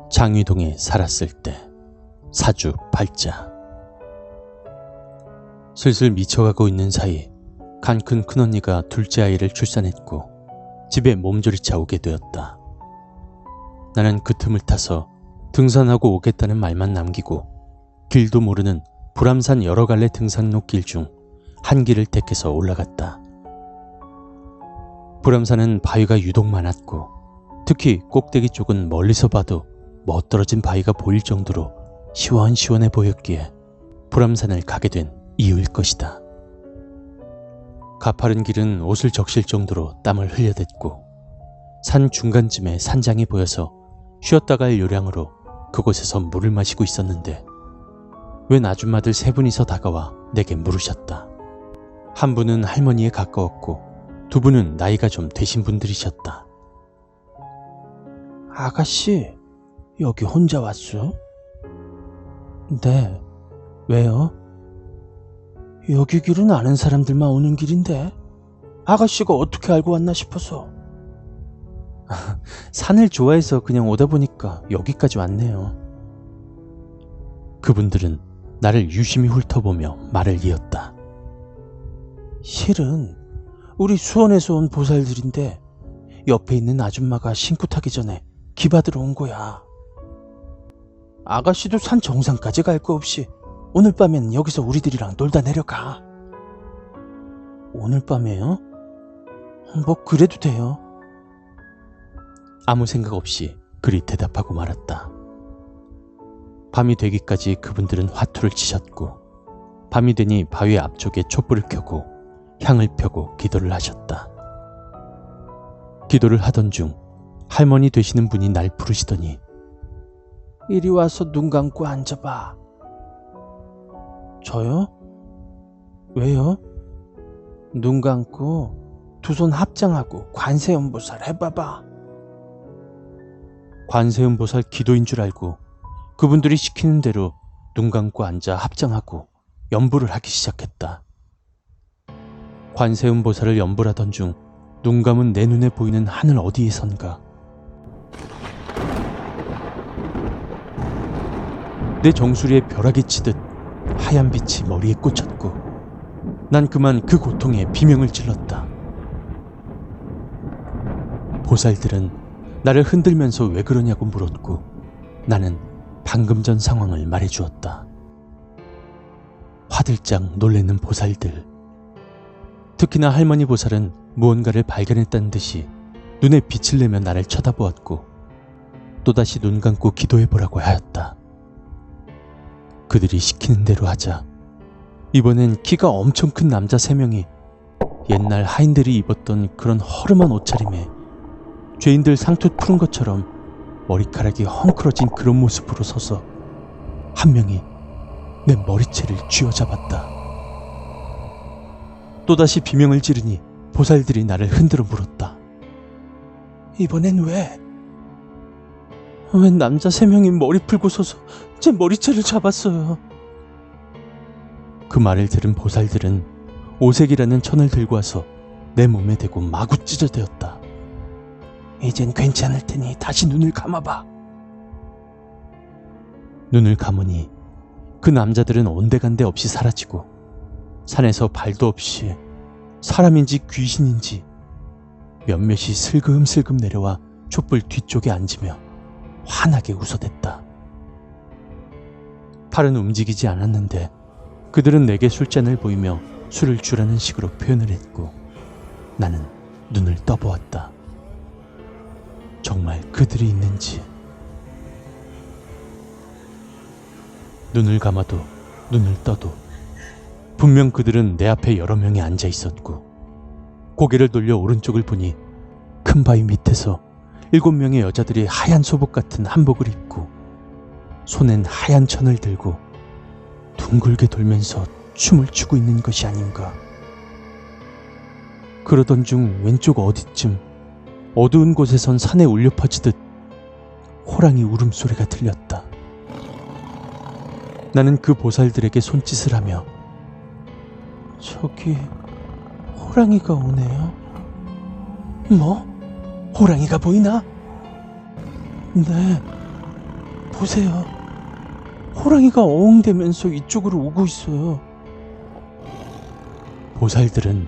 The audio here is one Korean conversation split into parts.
장위동에 살았을 때 사주 팔자. 슬슬 미쳐가고 있는 사이 간 큰 큰언니가 둘째 아이를 출산했고 집에 몸조리차 오게 되었다. 나는 그 틈을 타서 등산하고 오겠다는 말만 남기고 길도 모르는 불암산 여러 갈래 등산로 길 중 한 길을 택해서 올라갔다. 불암산은 바위가 유독 많았고 특히 꼭대기 쪽은 멀리서 봐도 멋들어진 바위가 보일 정도로 시원시원해 보였기에 불암산을 가게 된 이유일 것이다. 가파른 길은 옷을 적실 정도로 땀을 흘려댔고 산 중간쯤에 산장이 보여서 쉬었다 갈 요량으로 그곳에서 물을 마시고 있었는데 웬 아줌마들 세 분이서 다가와 내게 물으셨다. 한 분은 할머니에 가까웠고 두 분은 나이가 좀 되신 분들이셨다. 아가씨, 여기 혼자 왔어? 네, 왜요? 여기 길은 아는 사람들만 오는 길인데 아가씨가 어떻게 알고 왔나 싶어서. 산을 좋아해서 그냥 오다 보니까 여기까지 왔네요. 그분들은 나를 유심히 훑어보며 말을 이었다. 실은 우리 수원에서 온 보살들인데 옆에 있는 아줌마가 신고 타기 전에 기받으러 온 거야. 아가씨도 산 정상까지 갈 거 없이 오늘 밤엔 여기서 우리들이랑 놀다 내려가. 오늘 밤에요? 뭐 그래도 돼요. 아무 생각 없이 그리 대답하고 말았다. 밤이 되기까지 그분들은 화투를 치셨고 밤이 되니 바위 앞쪽에 촛불을 켜고 향을 펴고 기도를 하셨다. 기도를 하던 중 할머니 되시는 분이 날 부르시더니 이리 와서 눈 감고 앉아봐. 저요? 왜요? 눈 감고 두 손 합장하고 관세음보살 해봐봐. 관세음보살 기도인 줄 알고 그분들이 시키는 대로 눈 감고 앉아 합장하고 연부를 하기 시작했다. 관세음보살을 연부하던 중 눈 감은 내 눈에 보이는 하늘 어디에선가 내 정수리에 벼락이 치듯 하얀 빛이 머리에 꽂혔고 난 그만 그 고통에 비명을 질렀다. 보살들은 나를 흔들면서 왜 그러냐고 물었고 나는 방금 전 상황을 말해주었다. 화들짝 놀래는 보살들. 특히나 할머니 보살은 무언가를 발견했다는 듯이 눈에 빛을 내며 나를 쳐다보았고 또다시 눈 감고 기도해보라고 하였다. 그들이 시키는 대로 하자 이번엔 키가 엄청 큰 남자 3명이 옛날 하인들이 입었던 그런 허름한 옷차림에 죄인들 상투 푸른 것처럼 머리카락이 헝클어진 그런 모습으로 서서 한 명이 내 머리채를 쥐어잡았다. 또다시 비명을 지르니 보살들이 나를 흔들어 물었다. 이번엔 왜? 웬 남자 3명이 머리 풀고 서서 제 머리채를 잡았어요. 그 말을 들은 보살들은 오색이라는 천을 들고 와서 내 몸에 대고 마구 찢어대었다. 이젠 괜찮을 테니 다시 눈을 감아봐. 눈을 감으니 그 남자들은 온데간데 없이 사라지고 산에서 발도 없이 사람인지 귀신인지 몇몇이 슬금슬금 내려와 촛불 뒤쪽에 앉으며 환하게 웃어댔다. 팔은 움직이지 않았는데 그들은 내게 술잔을 보이며 술을 주라는 식으로 표현을 했고 나는 눈을 떠보았다. 정말 그들이 있는지. 눈을 감아도 눈을 떠도 분명 그들은 내 앞에 여러 명이 앉아 있었고 고개를 돌려 오른쪽을 보니 큰 바위 밑에서 7명의 여자들이 하얀 소복 같은 한복을 입고 손엔 하얀 천을 들고 둥글게 돌면서 춤을 추고 있는 것이 아닌가. 그러던 중 왼쪽 어디쯤 어두운 곳에선 산에 울려 퍼지듯 호랑이 울음소리가 들렸다. 나는 그 보살들에게 손짓을 하며 저기 호랑이가 오네요. 뭐? 호랑이가 보이나? 네, 보세요. 호랑이가 어흥대면서 이쪽으로 오고 있어요. 보살들은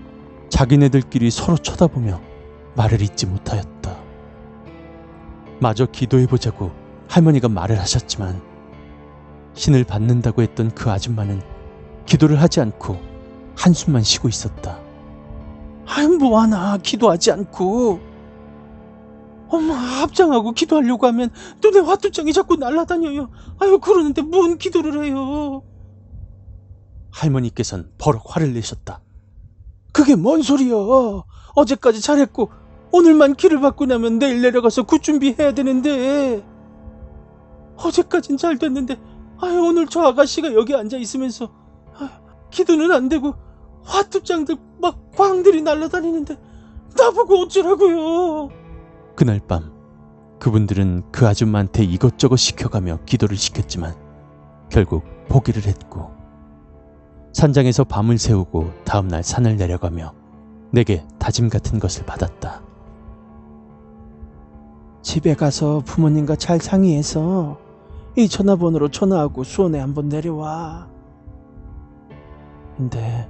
자기네들끼리 서로 쳐다보며 말을 잇지 못하였다. 마저 기도해보자고 할머니가 말을 하셨지만 신을 받는다고 했던 그 아줌마는 기도를 하지 않고 한숨만 쉬고 있었다. 아이, 뭐하나 기도하지 않고. 엄마, 합장하고 기도하려고 하면 눈에 화투장이 자꾸 날아다녀요. 아유, 그러는데 뭔 기도를 해요. 할머니께선 버럭 화를 내셨다. 그게 뭔 소리야. 어제까지 잘했고 오늘만 기를 받고 나면 내일 내려가서 굿 준비해야 되는데. 어제까진 잘 됐는데 아유, 오늘 저 아가씨가 여기 앉아 있으면서 아유, 기도는 안 되고 화투장들 막 광들이 날아다니는데 나보고 어쩌라고요. 그날 밤 그분들은 그 아줌마한테 이것저것 시켜가며 기도를 시켰지만 결국 포기를 했고 산장에서 밤을 새우고 다음날 산을 내려가며 내게 다짐 같은 것을 받았다. 집에 가서 부모님과 잘 상의해서 이 전화번호로 전화하고 수원에 한번 내려와. 근데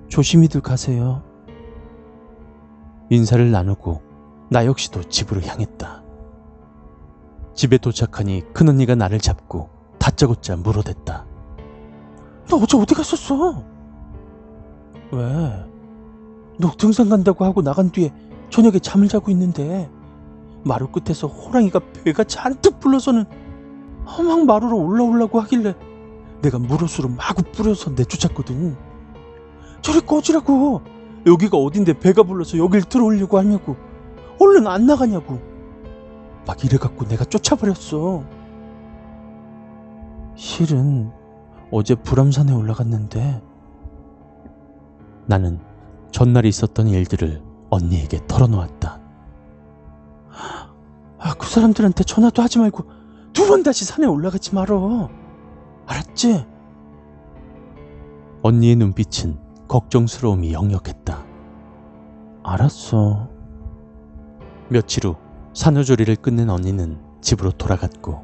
조심히들 가세요. 인사를 나누고 나 역시도 집으로 향했다. 집에 도착하니 큰언니가 나를 잡고 다짜고짜 물어댔다. 너 어제 어디 갔었어? 왜? 너 등산 간다고 하고 나간 뒤에 저녁에 잠을 자고 있는데 마루 끝에서 호랑이가 배가 잔뜩 불러서는 막 마루로 올라오려고 하길래 내가 물옷으로 마구 뿌려서 내쫓았거든. 저리 꺼지라고. 여기가 어딘데 배가 불러서 여길 들어오려고 하냐고. 얼른 안 나가냐고. 막 이래갖고 내가 쫓아버렸어. 실은 어제 불암산에 올라갔는데. 나는 전날 있었던 일들을 언니에게 털어놓았다. 그 사람들한테 전화도 하지 말고 2번 다시 산에 올라가지 말어. 알았지? 언니의 눈빛은 걱정스러움이 역력했다. 알았어. 며칠 후 산후조리를 끝낸 언니는 집으로 돌아갔고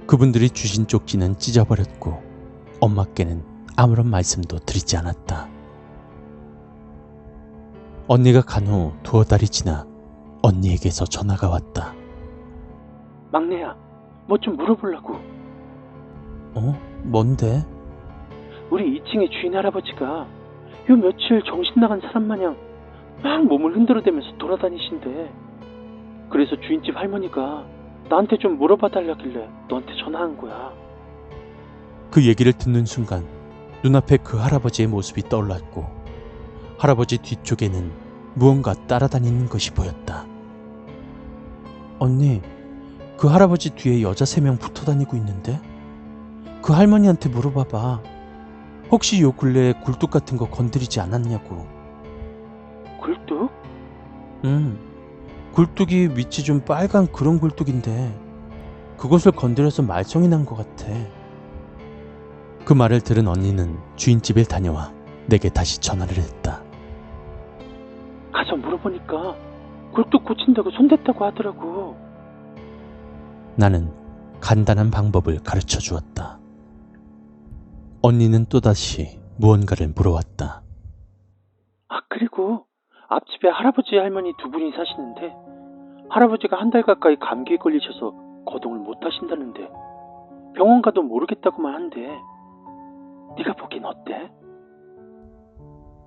그분들이 주신 쪽지는 찢어버렸고 엄마께는 아무런 말씀도 드리지 않았다. 언니가 간 후 2달이 지나 언니에게서 전화가 왔다. 막내야, 뭐 좀 물어보려고. 뭔데? 우리 2층의 주인 할아버지가 요 며칠 정신 나간 사람 마냥 막 몸을 흔들어대면서 돌아다니신대. 그래서 주인집 할머니가 나한테 좀 물어봐 달라길래 너한테 전화한 거야. 그 얘기를 듣는 순간 눈앞에 그 할아버지의 모습이 떠올랐고 할아버지 뒤쪽에는 무언가 따라다니는 것이 보였다. 언니, 그 할아버지 뒤에 여자 3명 붙어 다니고 있는데? 그 할머니한테 물어봐봐. 혹시 요 근래에 굴뚝 같은 거 건드리지 않았냐고. 굴뚝? 응. 굴뚝이 위치 좀 빨간 그런 굴뚝인데 그것을 건드려서 말썽이 난 것 같아. 그 말을 들은 언니는 주인집에 다녀와 내게 다시 전화를 했다. 가서 물어보니까 굴뚝 고친다고 손댔다고 하더라고. 나는 간단한 방법을 가르쳐 주었다. 언니는 또다시 무언가를 물어왔다. 그리고 앞집에 할아버지 할머니 2분이 사시는데 할아버지가 1달 가까이 감기에 걸리셔서 거동을 못 하신다는데 병원 가도 모르겠다고만 한대. 네가 보기엔 어때?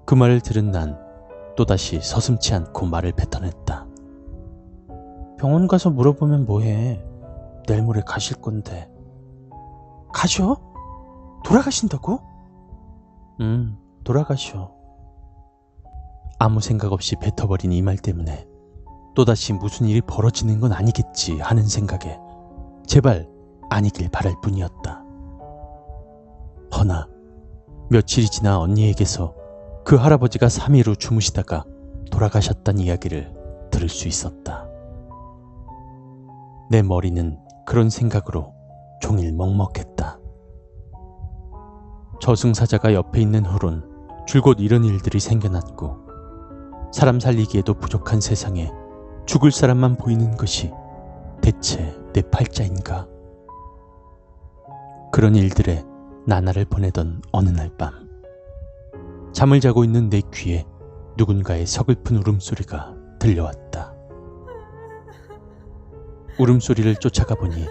그 말을 들은 난 또다시 서슴지 않고 말을 뱉어냈다. 병원 가서 물어보면 뭐해. 내일 모레 가실 건데. 가셔? 돌아가신다고? 돌아가셔. 아무 생각 없이 뱉어버린 이 말 때문에 또다시 무슨 일이 벌어지는 건 아니겠지 하는 생각에 제발 아니길 바랄 뿐이었다. 허나 며칠이 지나 언니에게서 그 할아버지가 3일 후 주무시다가 돌아가셨다는 이야기를 들을 수 있었다. 내 머리는 그런 생각으로 종일 먹먹했다. 저승사자가 옆에 있는 후론 줄곧 이런 일들이 생겨났고 사람 살리기에도 부족한 세상에 죽을 사람만 보이는 것이 대체 내 팔자인가? 그런 일들에 나날을 보내던 어느 날 밤, 잠을 자고 있는 내 귀에 누군가의 서글픈 울음소리가 들려왔다. 울음소리를 쫓아가 보니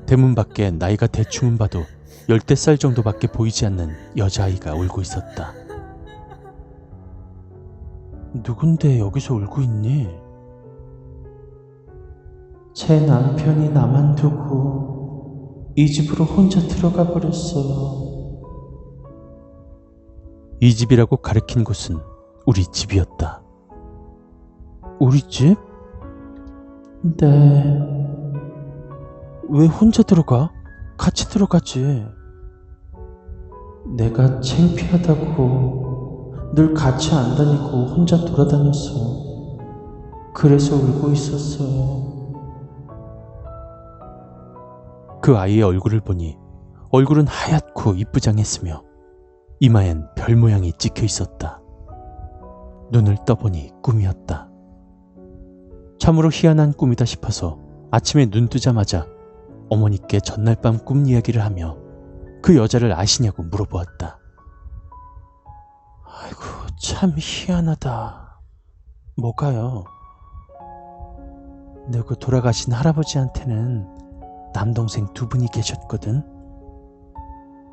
대문 밖에 나이가 대충은 봐도 10살 정도밖에 보이지 않는 여자아이가 울고 있었다. 누군데 여기서 울고 있니? 제 남편이 나만 두고 이 집으로 혼자 들어가 버렸어요. 이 집이라고 가리킨 곳은 우리 집이었다. 우리 집? 네. 왜 혼자 들어가? 같이 들어가지. 내가 창피하다고 늘 같이 안 다니고 혼자 돌아다녔어. 그래서 울고 있었어요. 그 아이의 얼굴을 보니 얼굴은 하얗고 이쁘장했으며 이마엔 별 모양이 찍혀 있었다. 눈을 떠보니 꿈이었다. 참으로 희한한 꿈이다 싶어서 아침에 눈 뜨자마자 어머니께 전날 밤 꿈 이야기를 하며 그 여자를 아시냐고 물어보았다. 아이고, 참 희한하다. 뭐가요? 늙고 돌아가신 할아버지한테는 남동생 2분이 계셨거든.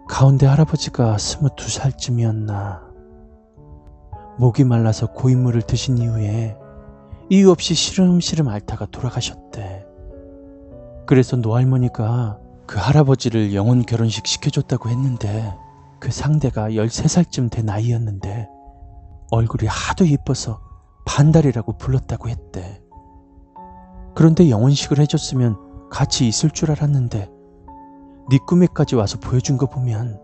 가운데 할아버지가 22살쯤이었나. 목이 말라서 고인물을 드신 이후에 이유 없이 시름시름 앓다가 돌아가셨대. 그래서 노할머니가 그 할아버지를 영혼 결혼식 시켜줬다고 했는데 그 상대가 13살쯤 된 나이였는데 얼굴이 하도 예뻐서 반달이라고 불렀다고 했대. 그런데 영혼식을 해줬으면 같이 있을 줄 알았는데 네 꿈에까지 와서 보여준 거 보면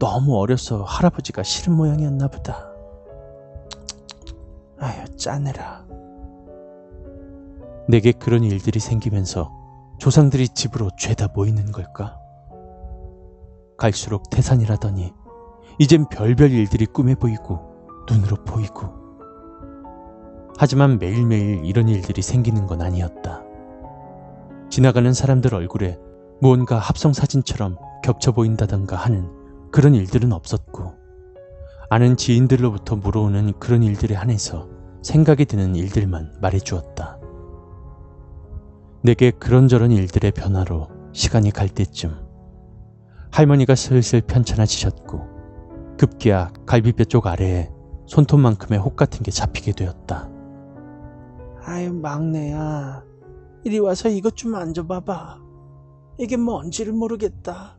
너무 어려서 할아버지가 싫은 모양이었나 보다. 아휴, 짜내라. 내게 그런 일들이 생기면서 조상들이 집으로 죄다 모이는 걸까? 갈수록 태산이라더니 이젠 별별 일들이 꿈에 보이고 눈으로 보이고. 하지만 매일매일 이런 일들이 생기는 건 아니었다. 지나가는 사람들 얼굴에 무언가 합성사진처럼 겹쳐 보인다던가 하는 그런 일들은 없었고, 아는 지인들로부터 물어오는 그런 일들에 한해서 생각이 드는 일들만 말해주었다. 내게 그런저런 일들의 변화로 시간이 갈 때쯤 할머니가 슬슬 편찮아지셨고 급기야 갈비뼈 쪽 아래에 손톱만큼의 혹 같은 게 잡히게 되었다. 아유, 막내야, 이리 와서 이것 좀 만져봐봐. 이게 뭔지를 모르겠다.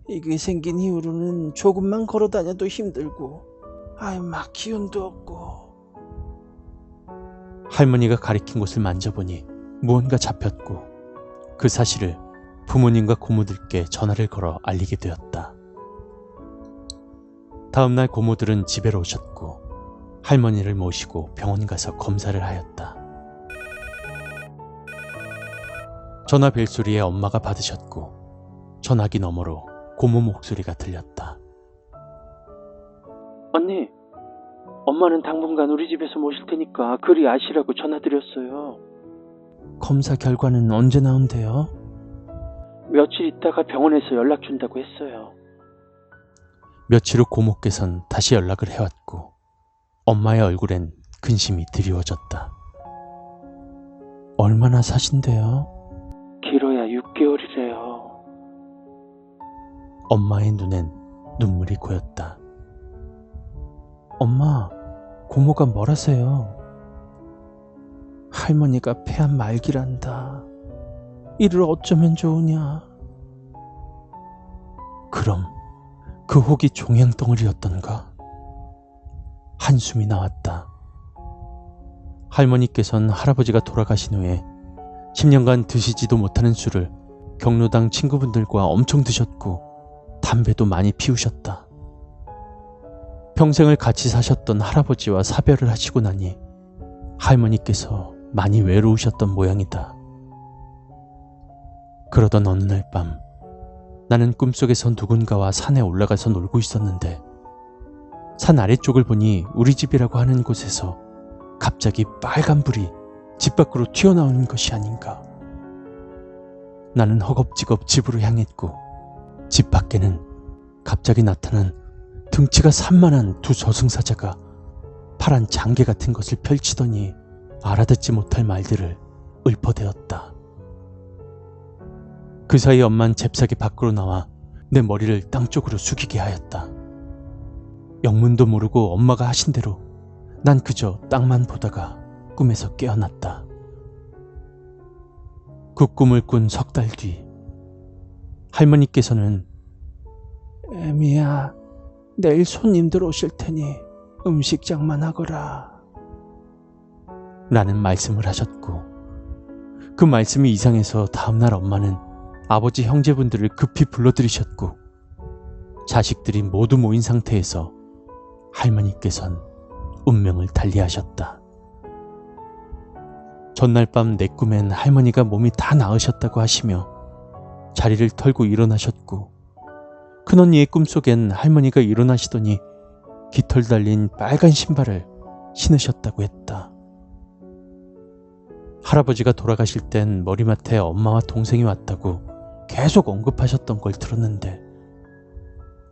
이게 생긴 이후로는 조금만 걸어 다녀도 힘들고, 아유, 막 기운도 없고. 할머니가 가리킨 곳을 만져보니 무언가 잡혔고 그 사실을 부모님과 고모들께 전화를 걸어 알리게 되었다. 다음날 고모들은 집에로 오셨고 할머니를 모시고 병원 가서 검사를 하였다. 전화 벨소리에 엄마가 받으셨고 전화기 너머로 고모 목소리가 들렸다. 언니, 엄마는 당분간 우리 집에서 모실 테니까 그리 아시라고 전화드렸어요. 검사 결과는 언제 나온대요? 며칠 있다가 병원에서 연락 준다고 했어요. 며칠 후 고모께선 다시 연락을 해왔고 엄마의 얼굴엔 근심이 드리워졌다. 얼마나 사신대요? 길어야 6개월이래요. 엄마의 눈엔 눈물이 고였다. 엄마, 고모가 뭘 하세요? 할머니가 폐암 말기란다. 이를 어쩌면 좋으냐? 그럼 그 혹이 종양덩어리였던가? 한숨이 나왔다. 할머니께서는 할아버지가 돌아가신 후에 10년간 드시지도 못하는 술을 경로당 친구분들과 엄청 드셨고 담배도 많이 피우셨다. 평생을 같이 사셨던 할아버지와 사별을 하시고 나니 할머니께서 많이 외로우셨던 모양이다. 그러던 어느 날 밤 나는 꿈속에서 누군가와 산에 올라가서 놀고 있었는데 산 아래쪽을 보니 우리 집이라고 하는 곳에서 갑자기 빨간 불이 집 밖으로 튀어나오는 것이 아닌가. 나는 허겁지겁 집으로 향했고 집 밖에는 갑자기 나타난 등치가 산만한 두 저승사자가 파란 장계 같은 것을 펼치더니 알아듣지 못할 말들을 읊어대었다. 그 사이 엄만 잽싸게 밖으로 나와 내 머리를 땅 쪽으로 숙이게 하였다. 영문도 모르고 엄마가 하신 대로 난 그저 땅만 보다가 꿈에서 깨어났다. 그 꿈을 꾼 석 달 뒤 할머니께서는 애미야, 내일 손님들 오실 테니 음식장만 하거라 라는 말씀을 하셨고, 그 말씀이 이상해서 다음날 엄마는 아버지 형제분들을 급히 불러들이셨고 자식들이 모두 모인 상태에서 할머니께선 운명을 달리하셨다. 전날 밤 내 꿈엔 할머니가 몸이 다 나으셨다고 하시며 자리를 털고 일어나셨고, 큰언니의 꿈속엔 할머니가 일어나시더니 깃털 달린 빨간 신발을 신으셨다고 했다. 할아버지가 돌아가실 땐 머리맡에 엄마와 동생이 왔다고 계속 언급하셨던 걸 들었는데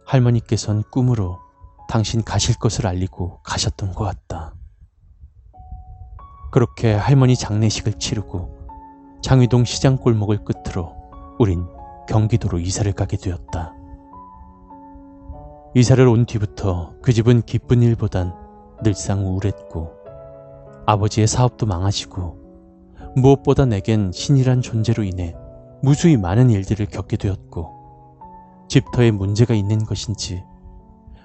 할머니께선 꿈으로 당신 가실 것을 알리고 가셨던 것 같다. 그렇게 할머니 장례식을 치르고 장위동 시장 골목을 끝으로 우린 경기도로 이사를 가게 되었다. 이사를 온 뒤부터 그 집은 기쁜 일보단 늘상 우울했고 아버지의 사업도 망하시고 무엇보다 내겐 신이란 존재로 인해 무수히 많은 일들을 겪게 되었고, 집터에 문제가 있는 것인지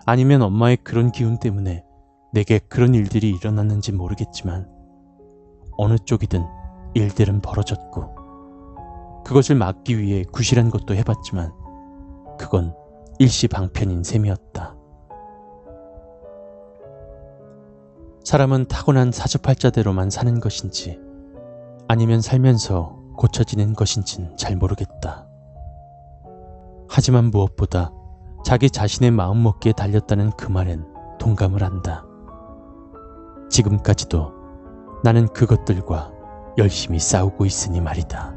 아니면 엄마의 그런 기운 때문에 내게 그런 일들이 일어났는지 모르겠지만 어느 쪽이든 일들은 벌어졌고 그것을 막기 위해 구실한 것도 해봤지만 그건 일시방편인 셈이었다. 사람은 타고난 사주팔자대로만 사는 것인지 아니면 살면서 고쳐지는 것인진 잘 모르겠다. 하지만 무엇보다 자기 자신의 마음먹기에 달렸다는 그 말엔 동감을 한다. 지금까지도 나는 그것들과 열심히 싸우고 있으니 말이다.